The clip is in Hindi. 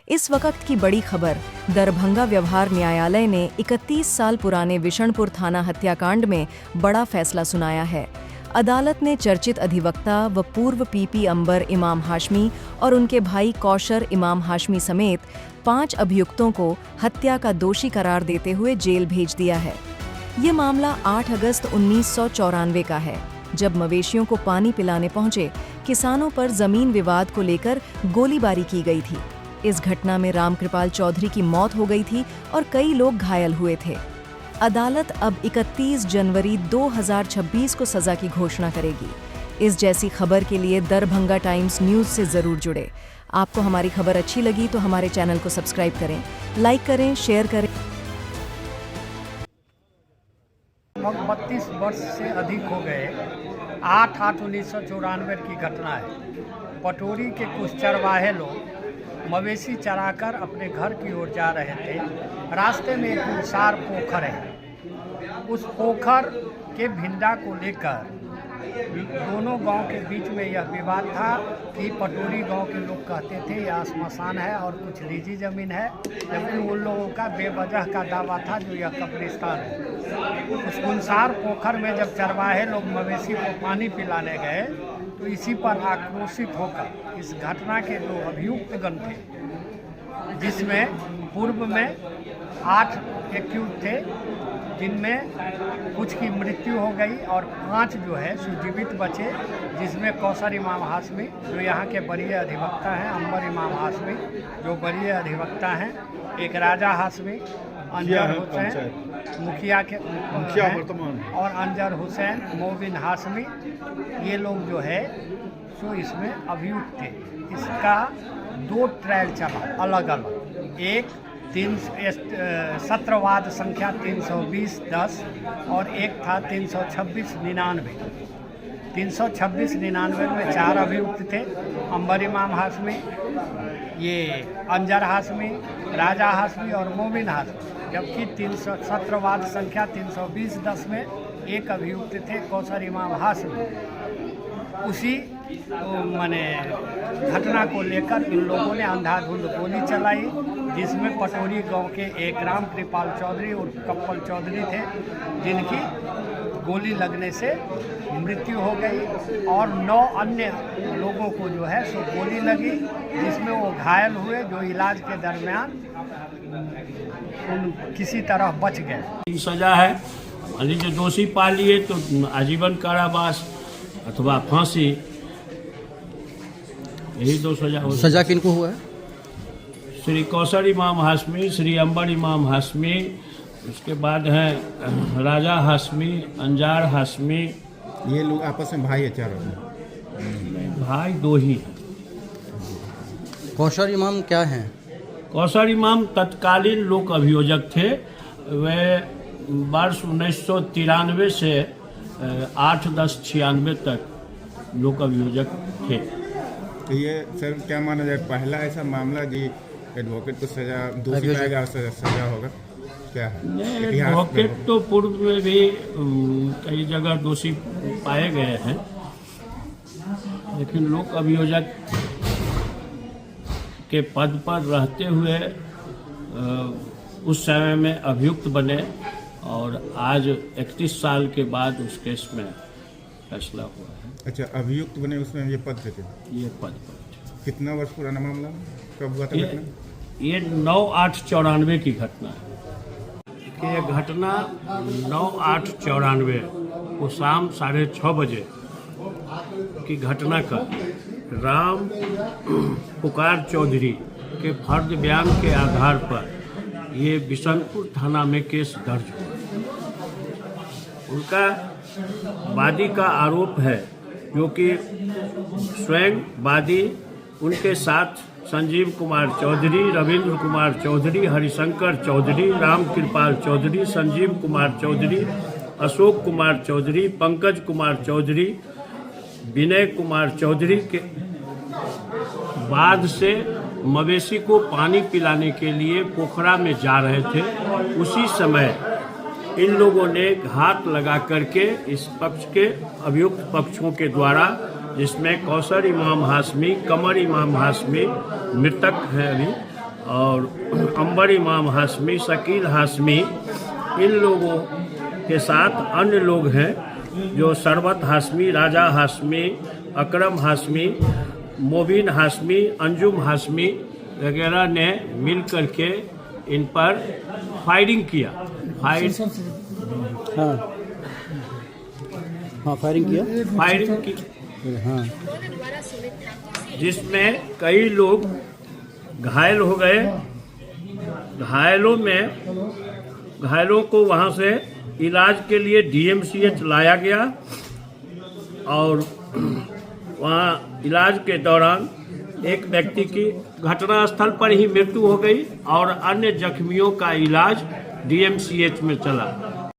इस वक्त की बड़ी खबर, दरभंगा व्यवहार न्यायालय ने 31 साल पुराने विशनपुर थाना हत्याकांड में बड़ा फैसला सुनाया है। अदालत ने चर्चित अधिवक्ता व पूर्व पीपी अंबर इमाम हाशमी और उनके भाई कौशर इमाम हाशमी समेत 5 अभियुक्तों को हत्या का दोषी करार देते हुए जेल भेज दिया है। ये मामला 8 अगस्त 1994 का है, जब मवेशियों को पानी पिलाने पहुंचे किसानों पर जमीन विवाद को लेकर गोलीबारी की गई थी। इस घटना में रामकृपाल चौधरी की मौत हो गई थी और कई लोग घायल हुए थे। अदालत अब 31 जनवरी 2026 को सजा की घोषणा करेगी। इस जैसी खबर के लिए दरभंगा टाइम्स न्यूज से जरूर जुड़े। आपको हमारी खबर अच्छी लगी तो हमारे चैनल को सब्सक्राइब करें, लाइक करें, शेयर करें। 32 वर्ष से अधिक हो गए 8/8/1994 की घटना है। पटोरी के कुछ चरवाहे लोग मवेशी चराकर अपने घर की ओर जा रहे थे। रास्ते में एक विशाल पोखर है। उस पोखर के भिंडा को लेकर दोनों गांव के बीच में यह विवाद था कि पटोरी गांव के लोग कहते थे यह श्मशान है और कुछ निजी जमीन है, जबकि उन लोगों का बेवजह का दावा था जो यह कब्रिस्तान है। उस गुनसार पोखर में जब चरवाहे लोग मवेशी को पानी पिलाने गए तो इसी पर आक्रोशित होकर इस घटना के जो अभियुक्तगण थे, जिसमें पूर्व में 8 एक्यूज थे, जिनमें कुछ की मृत्यु हो गई और 5 जो है सुजीवित बचे, जिसमें कौशर इमाम हाशमी जो यहाँ के वरीय अधिवक्ता हैं, अंबर इमाम हाशमी जो वरीय अधिवक्ता हैं, एक राजा हाशमी, अंजर हुसैन मुखिया वर्तमान और अंजर हुसैन मोबिन हाशमी, ये लोग जो है सो इसमें अभियुक्त थे। इसका 2 ट्रायल चला अलग अलग, एक सत्रवाद संख्या 320-10 और एक था 326-99। 326-99 में 4 अभियुक्त थे, अंबर इमाम हाशमी, ये अंजर हाशमी, राजा हाशमी और मोमिन हाशमी। जबकि 317वाद संख्या 320-10 में एक अभियुक्त थे, कौशर इमाम हाशमी। उसी माने घटना को लेकर इन लोगों ने अंधाधुंध गोली चलाई, जिसमें पटोरी गांव के एक रामकृपाल चौधरी और कप्पल चौधरी थे, जिनकी गोली लगने से मृत्यु हो गई और 9 अन्य लोगों को जो है सो गोली लगी, जिसमें वो घायल हुए, जो इलाज के दरमियान किसी तरह बच गए। सजा है, मान लीजिए दोषी पा लिए तो आजीवन कारावास अथवा फांसी, यही 2 सजा हो। सजा किनको हुआ है? श्री कौशर इमाम हाशमी, श्री अंबर इमाम हाशमी, उसके बाद हैं राजा हाशमी, अंजार हाशमी। ये लोग आपस में भाई है चारों? भाई 2 ही हैं। कौशर इमाम क्या हैं? कौशर इमाम तत्कालीन लोक अभियोजक थे। वे वर्ष 1993 से 8/10/96 तक लोक अभियोजक थे। तो ये सर क्या माना जाए, पहला ऐसा मामला जी एडवोकेट को सजा दोषी पाएगा, सजा होगा क्या? एडवोकेट तो पूर्व में भी कई जगह दोषी पाए गए हैं, लेकिन लोक अभियोजक के पद पर रहते हुए उस समय में अभियुक्त बने और आज 31 साल के बाद उस केस में फैसला हुआ है। अच्छा, अभियुक्त बने, उसमें ये पद थे? ये पद पर। कितना वर्ष पुराना मामला, कब हुआ था घटना? ये 9/8/94 की घटना है। कि ये घटना 9/8/94 को शाम 6:30 बजे की घटना का राम पुकार चौधरी के फर्द बयान के आधार पर ये बिशनपुर थाना में केस दर्ज हुआ। उनका वादी का आरोप है, क्योंकि स्वयं वादी, उनके साथ संजीव कुमार चौधरी, रविंद्र कुमार चौधरी, हरिशंकर चौधरी, रामकृपाल चौधरी, संजीव कुमार चौधरी, अशोक कुमार चौधरी, पंकज कुमार चौधरी, विनय कुमार चौधरी के बाद से मवेशी को पानी पिलाने के लिए पोखरा में जा रहे थे। उसी समय इन लोगों ने घात लगा करके इस पक्ष के अभियुक्त पक्षों के द्वारा जिसमें कौसर इमाम हाशमी, कमर इमाम हाशमी मृतक हैं अभी, और अंबर इमाम हाशमी, शकील हाशमी, इन लोगों के साथ अन्य लोग हैं जो शरबत हाशमी, राजा हाशमी, अकरम हाशमी, मोबिन हाशमी, अंजुम हाशमी वगैरह ने मिल करके इन पर फायरिंग किया। फायरिंग की जिसमें कई लोग घायल हो गए। घायलों को वहाँ से इलाज के लिए DMCH लाया गया और वहाँ इलाज के दौरान एक व्यक्ति की घटनास्थल पर ही मृत्यु हो गई और अन्य जख्मियों का इलाज DMCH में चला।